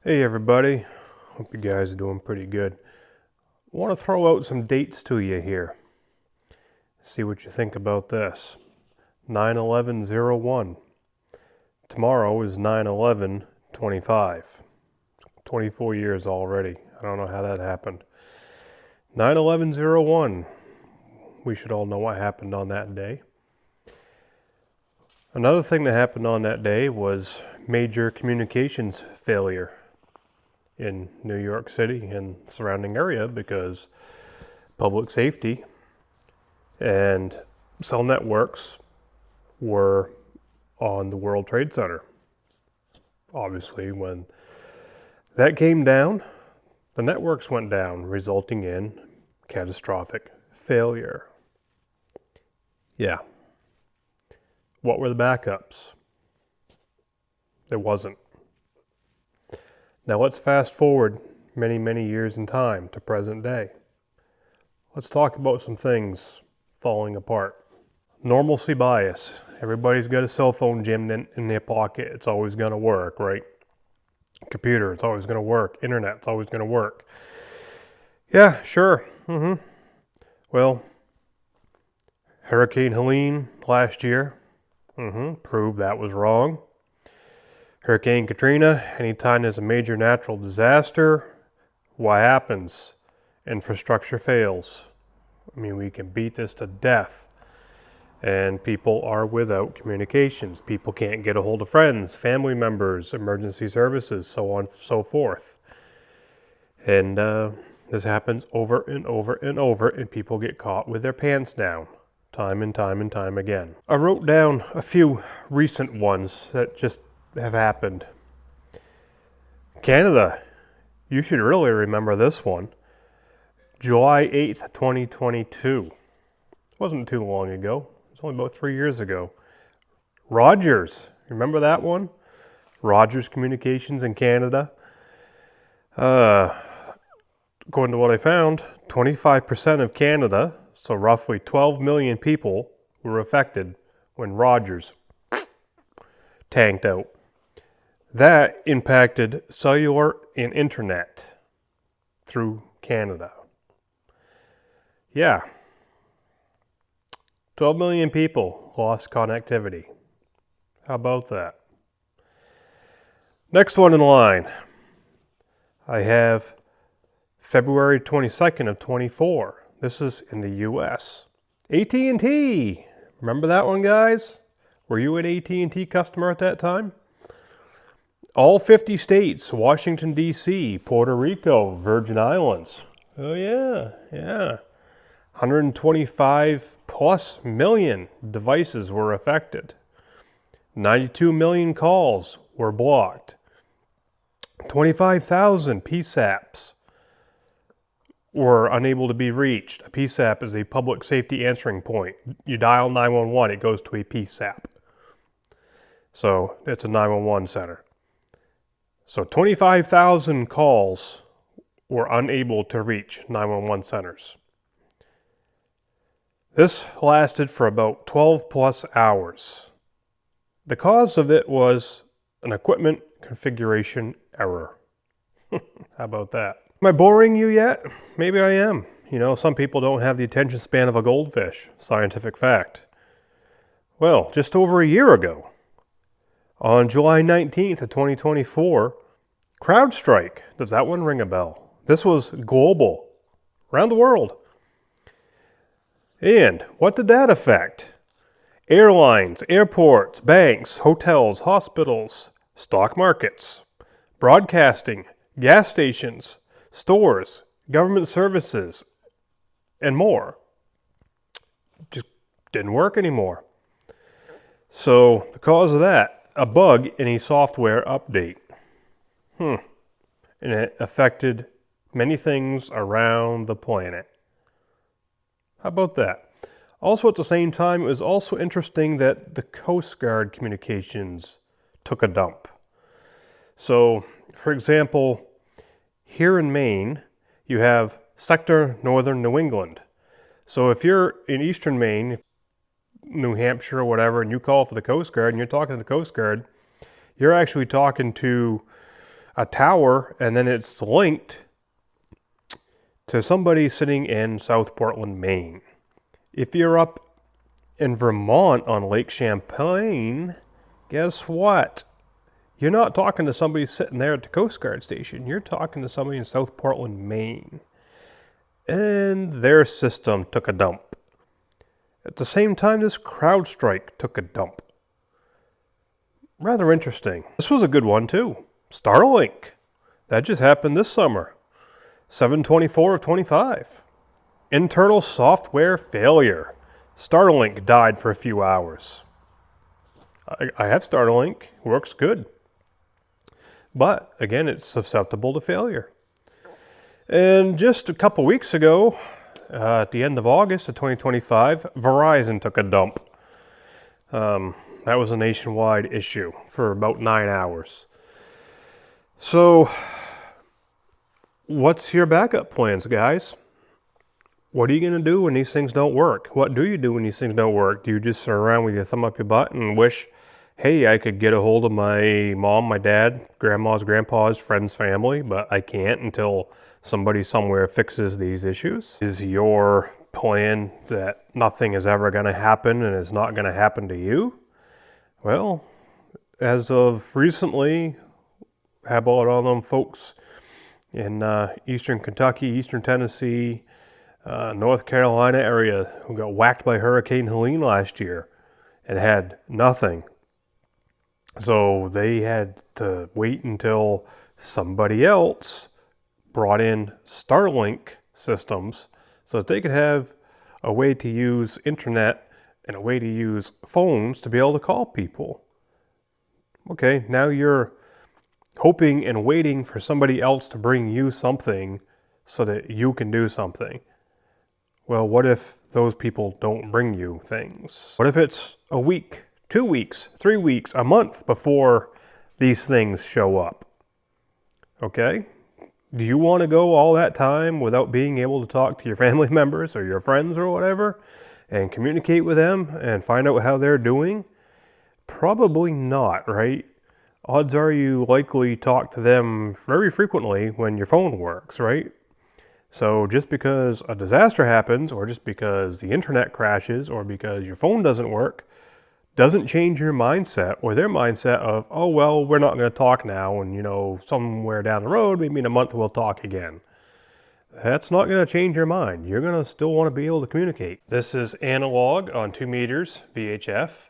Hey everybody, hope you guys are doing pretty good. I want to throw out some dates to you here. See what you think about this. 9/11/01. Tomorrow is 9/11/25. 24 years already. I don't know how that happened. 9/11/01. We should all know what happened on that day. Another thing that happened on that day was major communications failure in New York City and surrounding area because public safety and cell networks were on the World Trade Center. Obviously, when that came down, the networks went down, resulting in catastrophic failure. Yeah. What were the backups? There wasn't. Now let's fast forward many, many years in time to present day. Let's talk about some things falling apart. Normalcy bias. Everybody's got a cell phone jammed in their pocket. It's always going to work, right? Computer, it's always going to work. Internet, it's always going to work. Yeah, sure. Well, Hurricane Helene last year proved that was wrong. Hurricane Katrina, anytime there's a major natural disaster, what happens? Infrastructure fails. I mean, we can beat this to death. And people are without communications. People can't get a hold of friends, family members, emergency services, so on and so forth. And this happens over and over and over, and people get caught with their pants down time and time and time again. I wrote down a few recent ones that just have happened. Canada, you should really remember this one. July 8th, 2022. Wasn't too long ago. It was only about 3 years ago. Rogers, remember that one? Rogers Communications in Canada. According to what I found, 25% of Canada, so roughly 12 million people, were affected when Rogers tanked out. That impacted cellular and internet through Canada. Yeah. 12 million people lost connectivity. How about that? Next one in line. I have February 22nd of 24. This is in the US. AT&T. Remember that one, guys? Were you an AT&T customer at that time? All 50 states, Washington, D.C., Puerto Rico, Virgin Islands. Oh, yeah. 125 plus million devices were affected. 92 million calls were blocked. 25,000 PSAPs were unable to be reached. A PSAP is a public safety answering point. You dial 911, it goes to a PSAP. So it's a 911 center. So 25,000 calls were unable to reach 911 centers. This lasted for about 12 plus hours. The cause of it was an equipment configuration error. How about that? Am I boring you yet? Maybe I am. You know, some people don't have the attention span of a goldfish. Scientific fact. Well, just over a year ago, on July 19th of 2024, CrowdStrike. Does that one ring a bell? This was global, around the world. And what did that affect? Airlines, airports, banks, hotels, hospitals, stock markets, broadcasting, gas stations, stores, government services, and more. Just didn't work anymore. So the cause of that, a bug in a software update. And it affected many things around the planet. How about that? Also at the same time, it was also interesting that the Coast Guard communications took a dump. So, for example, here in Maine, you have Sector Northern New England. So if you're in Eastern Maine, New Hampshire or whatever, and you call for the Coast Guard and you're talking to the Coast Guard, you're actually talking to a tower, and then it's linked to somebody sitting in South Portland, Maine. If you're up in Vermont on Lake Champlain, guess what? You're not talking to somebody sitting there at the Coast Guard station. You're talking to somebody in South Portland, Maine. And their system took a dump. At the same time, this CrowdStrike took a dump. Rather interesting. This was a good one too. Starlink. That just happened this summer. 7/24 of 25. Internal software failure. Starlink died for a few hours. I have Starlink. Works good. But again, it's susceptible to failure. And just a couple weeks ago, at the end of August of 2025, Verizon took a dump. That was a nationwide issue for about 9 hours. So, what's your backup plans, guys? What are you going to do when these things don't work? What do you do when these things don't work? Do you just sit around with your thumb up your butt and wish, hey, I could get a hold of my mom, my dad, grandma's, grandpa's, friends, family, but I can't until somebody somewhere fixes these issues? Is your plan that nothing is ever going to happen and it's not going to happen to you? Well, as of recently, how about all them folks in eastern Kentucky, eastern Tennessee, North Carolina area who got whacked by Hurricane Helene last year and had nothing? So they had to wait until somebody else brought in Starlink systems so that they could have a way to use internet and a way to use phones to be able to call people. Okay, now you're hoping and waiting for somebody else to bring you something so that you can do something. Well, what if those people don't bring you things? What if it's a week, 2 weeks, 3 weeks, a month before these things show up? Okay? Do you want to go all that time without being able to talk to your family members or your friends or whatever and communicate with them and find out how they're doing? Probably not, right? Odds are you likely talk to them very frequently when your phone works, right? So just because a disaster happens, or just because the internet crashes, or because your phone doesn't work, doesn't change your mindset or their mindset of, oh, well, we're not going to talk now, and, somewhere down the road, maybe in a month, we'll talk again. That's not going to change your mind. You're going to still want to be able to communicate. This is analog on 2 meters VHF,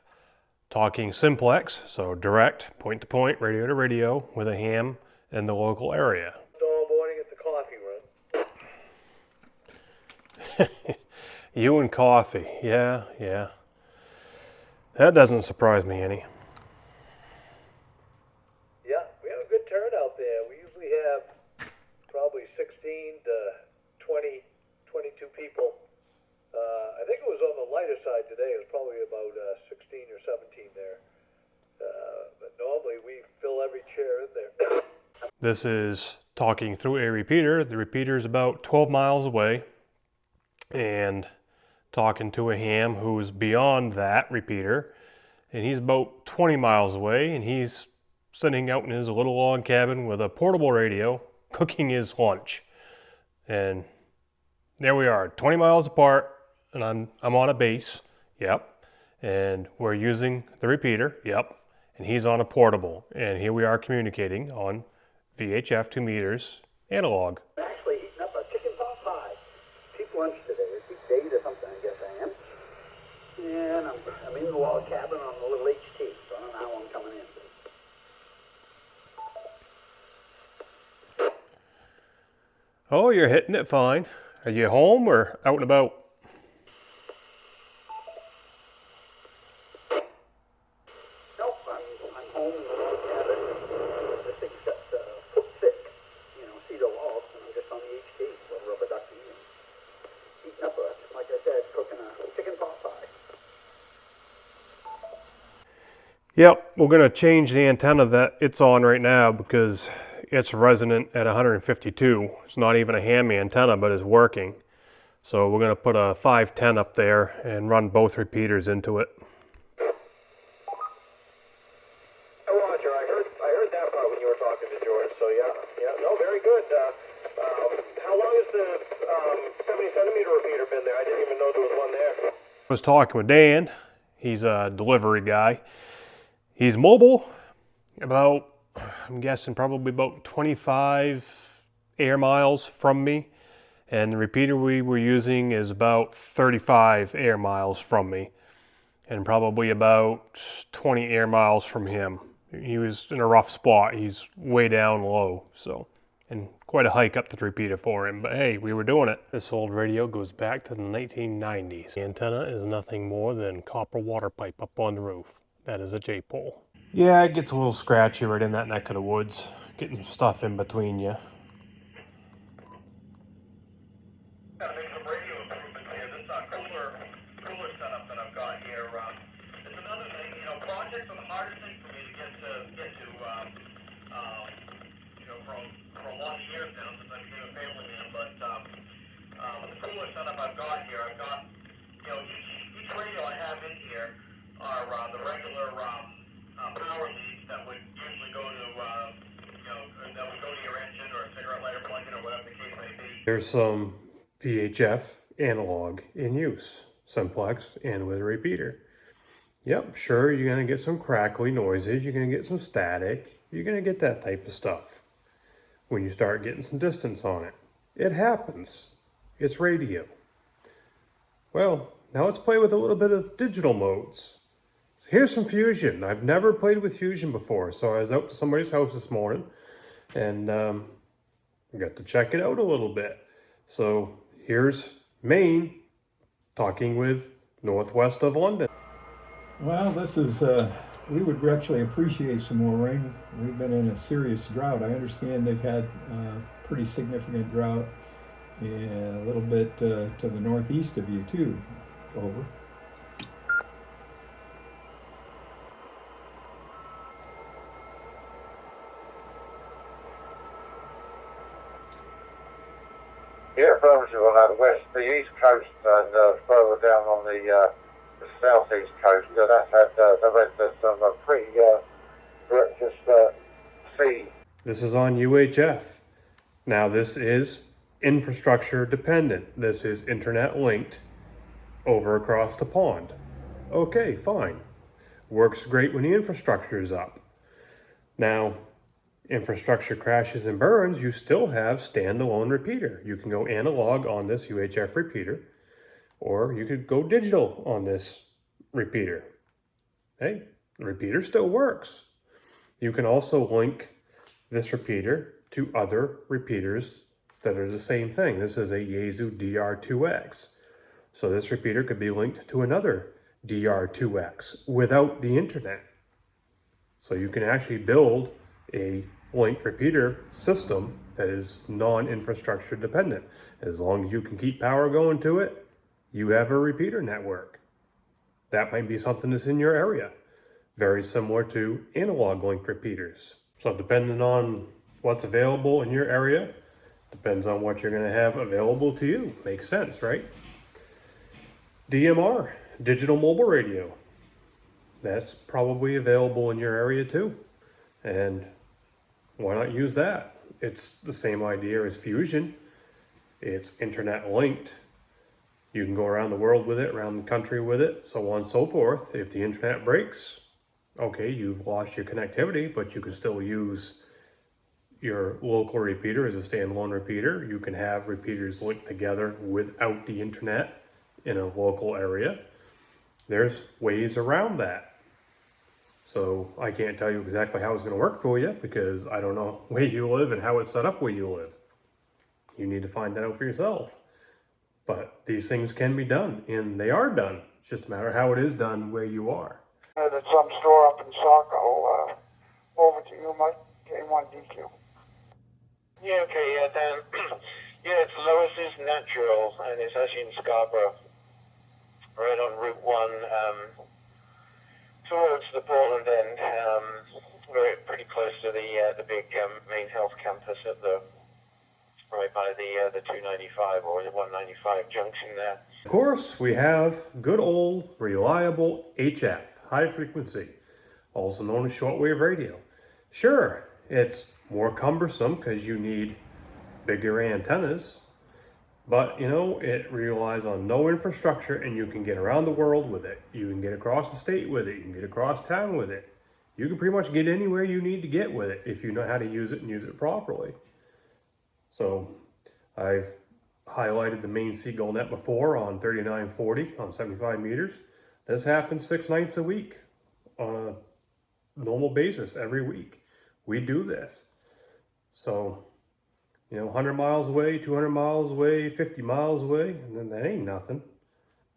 talking simplex, so direct, point-to-point, radio-to-radio, with a ham in the local area. All morning at the coffee run. You and coffee, yeah. That doesn't surprise me any. Yeah, we have a good turnout there. We usually have probably 16 to 20, 22 people. I think it was on the lighter side today. It was probably about 16 or 17 there. But normally we fill every chair in there. This is talking through a repeater. The repeater is about 12 miles away, and talking to a ham who's beyond that repeater, and he's about 20 miles away, and he's sitting out in his little log cabin with a portable radio, cooking his lunch. And there we are, 20 miles apart, and I'm on a base, yep, and we're using the repeater, yep, and he's on a portable, and here we are communicating on VHF 2 meters analog. Actually eating up a chicken pot pie. Cheap lunch today. It's cheap date or something, I guess I am. And I'm in the log cabin on the little HT, so I don't know how I'm coming in. Oh, you're hitting it fine. Are you home or out and about? Nope, I'm home in the log cabin. This thing's got foot thick, cedar logs, and I'm just on the HT, little rubber ducky, and eating up like I said, cooking a chicken pot pie. Yep, we're going to change the antenna that it's on right now because it's resonant at 152. It's not even a ham antenna, but it's working. So we're going to put a 510 up there and run both repeaters into it. Oh, Roger, I heard that part when you were talking to George, so yeah, very good. How long has the 70 centimeter repeater been there? I didn't even know there was one there. I was talking with Dan. He's a delivery guy. He's mobile, about, I'm guessing probably about 25 air miles from me. And the repeater we were using is about 35 air miles from me. And probably about 20 air miles from him. He was in a rough spot. He's way down low, so, and quite a hike up the repeater for him, but hey, we were doing it. This old radio goes back to the 1990s. The antenna is nothing more than copper water pipe up on the roof. That is a J-pole. Yeah, it gets a little scratchy right in that neck of the woods, getting stuff in between you. Gotta make some radio improvements here. This cooler setup that I've got here. It's another thing, projects are the hardest thing for me to get to, for a lot of years now since I became a family man. But with the cooler setup I've got here, I've got, each radio I have in here are the regular power leads that would usually go to, that would go to your engine or a cigarette lighter plug-in or whatever the case may be. There's some VHF analog in use, simplex and with a repeater. Yep, sure, you're going to get some crackly noises, you're going to get some static, you're going to get that type of stuff when you start getting some distance on it. It happens. It's radio. Well, now let's play with a little bit of digital modes. So here's some Fusion. I've never played with Fusion before, so I was out to somebody's house this morning and got to check it out a little bit. So here's Maine talking with northwest of London. Well, this is, we would actually appreciate some more rain. We've been in a serious drought. I understand they've had pretty significant drought and a little bit to the northeast of you too. Over. Yeah, Birmingham on the east coast and further down on the southeast coast. That's had some pretty horrendous sea. This is on UHF. Now this is infrastructure dependent. This is internet linked over across the pond. Okay, fine. Works great when the infrastructure is up. Now, infrastructure crashes and burns, you still have standalone repeater. You can go analog on this UHF repeater, or you could go digital on this repeater. Hey, the repeater still works. You can also link this repeater to other repeaters that are the same thing. This is a Yaesu DR2X. So this repeater could be linked to another DR2X without the internet. So you can actually build a linked repeater system that is non-infrastructure dependent. As long as you can keep power going to it, you have a repeater network. That might be something that's in your area. Very similar to analog linked repeaters. So depending on what's available in your area, depends on what you're going to have available to you. Makes sense, right? DMR, digital mobile radio. That's probably available in your area too. And why not use that? It's the same idea as Fusion. It's internet linked. You can go around the world with it, around the country with it, so on and so forth. If the internet breaks, okay, you've lost your connectivity, but you can still use your local repeater as a standalone repeater. You can have repeaters linked together without the internet in a local area. There's ways around that. So I can't tell you exactly how it's going to work for you because I don't know where you live and how it's set up where you live. You need to find that out for yourself. But these things can be done, and they are done. It's just a matter of how it is done where you are. There's some store up in Saco. Over to you, Mike. K1DQ. Yeah, okay, yeah, Dan. Yeah, it's Lois's Natural, and it's actually in Scarborough, right on Route 1, towards the Portland end. We're pretty close to the big main health campus at right by the 295 or the 195 junction there. Of course, we have good old reliable HF, high frequency, also known as shortwave radio. Sure, it's more cumbersome because you need bigger antennas. But, you know, it relies on no infrastructure, and you can get around the world with it. You can get across the state with it. You can get across town with it. You can pretty much get anywhere you need to get with it if you know how to use it and use it properly. So I've highlighted the main Seagull net before on 3940 on 75 meters. This happens 6 nights a week on a normal basis every week. We do this. So, you know, 100 miles away, 200 miles away, 50 miles away, and then that ain't nothing.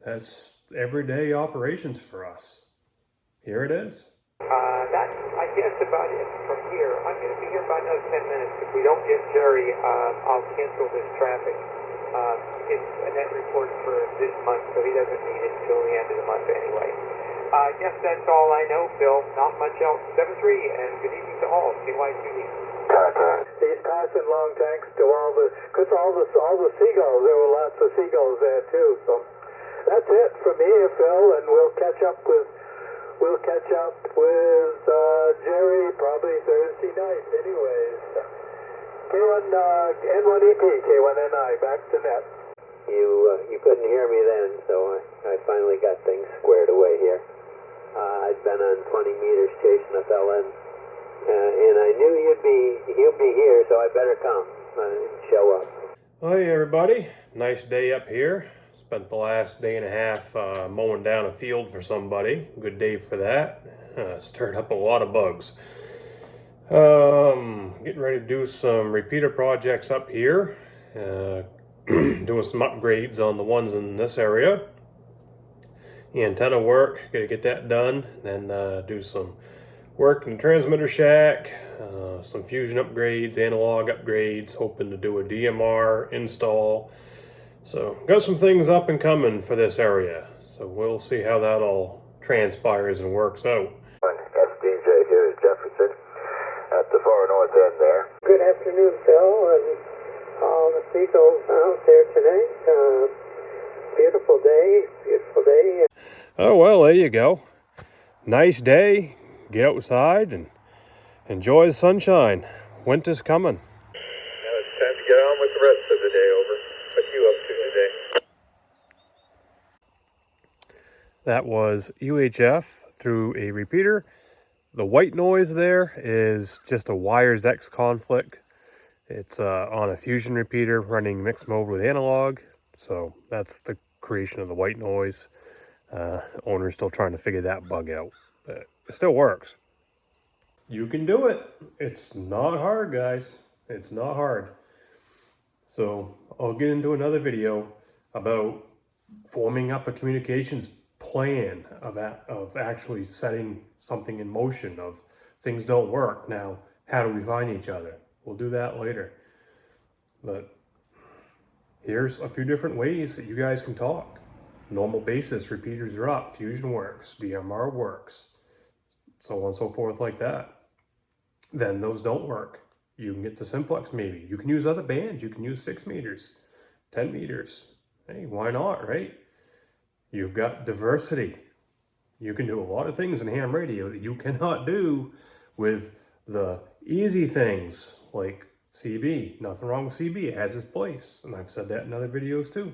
That's everyday operations for us. Here it is. That's, I guess, about it from here. I'm going to be here about another 10 minutes. If we don't get Jerry, I'll cancel this traffic. It's a net report for this month, so he doesn't need it until the end of the month anyway. I guess that's all I know, Phil. Not much else. 7-3, and good evening to all. KYQD. He's passing long thanks to all the seagulls. There were lots of seagulls there too. So that's it from here, Phil, and we'll catch up with Jerry probably Thursday night. Anyways, N1EP, K1NI, back to net. You couldn't hear me then, so I finally got things squared away here. I'd been on 20 meters chasing a fella, and I knew you'd be here, so I better come and show up. Hey everybody, nice day up here. Spent the last day and a half mowing down a field for somebody. Good day for that. Stirred up a lot of bugs. Getting ready to do some repeater projects up here. Doing some upgrades on the ones in this area. Antenna work, gotta get that done. Then do some work in the transmitter shack, some fusion upgrades, analog upgrades, hoping to do a DMR install. So got some things up and coming for this area. So we'll see how that all transpires and works out. SDJ here is Jefferson at the far north end there. Good afternoon, Phil, and all the seagulls out there tonight. Beautiful day. Oh, well, there you go. Nice day. Get outside and enjoy the sunshine. Winter's coming. Now it's time to get on with the rest of the day. Over. What you up to today? That was UHF through a repeater. The white noise there is just a wires X conflict. It's on a fusion repeater running mixed mode with analog. So that's the creation of the white noise. Owner's still trying to figure that bug out, but it still works. You can do it. It's not hard, guys. It's not hard. So I'll get into another video about forming up a communications plan of actually setting something in motion of things don't work. Now, how do we find each other? We'll do that later. But here's a few different ways that you guys can talk. Normal basis, repeaters are up, fusion works, DMR works, so on and so forth like that. Then those don't work. You can get to simplex maybe. You can use other bands. You can use 6 meters, 10 meters. Hey, why not, right? You've got diversity. You can do a lot of things in ham radio that you cannot do with the easy things like CB. Nothing wrong with CB. It has its place. And I've said that in other videos too.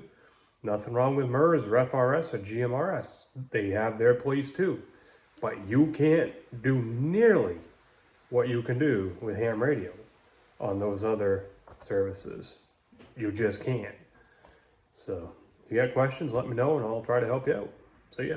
Nothing wrong with MERS or FRS or GMRS. They have their place too. But you can't do nearly what you can do with ham radio on those other services. You just can't. So if you got questions, let me know and I'll try to help you out. See ya.